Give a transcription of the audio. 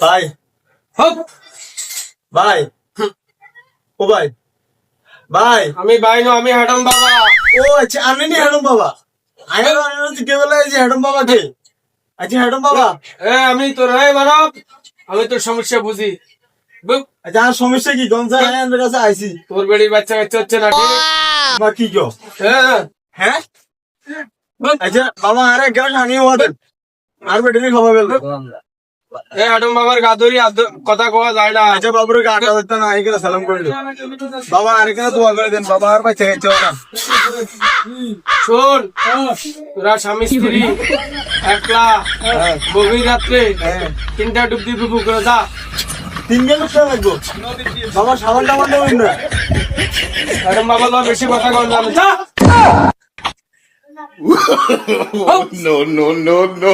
ভাই ভাই ও ভাই ভাই আমি ভাই না, আমি হ্যাডম বাবা। ও আচ্ছা আপনি নি হেডম বাবা আগে জিজ্ঞেস করলে যে হেডম বাবা কে আচ্ছা হেডম বাবা আমি তোর মানব, আমি তোর সমস্যা বুঝি। আচ্ছা আর সমস্যা কি গঞ্জা আমার কাছে আইছি তোর বেড়ির বাচ্চা কাচ্চা হচ্ছে নাকি? বা কি গো হ্যাঁ হ্যাঁ আচ্ছা বাবা আরে গ্যাস আনিয়ে ওদের আর বেটারি খবর বলবে হ্যাডম বাবার গাদরি কথা কোয়া যায় না। আচ্ছা বাবুর আটা দিতে না আইকে সালাম করে দিও বাবা আরেকটা দোয়া করে দেন বাবা আর বাচ্চা কাচ্চা না শোন, তোরা স্বামী স্ত্রী একলা গভীর রাত্রে 3টা ডুব দিবি পুকুরে যা। 3 গেল লাগবো বাবা সাবান টাবান দেবেন না হ্যাডম বাবা তো বেশি কথা কর না, যা। No, no, no, no.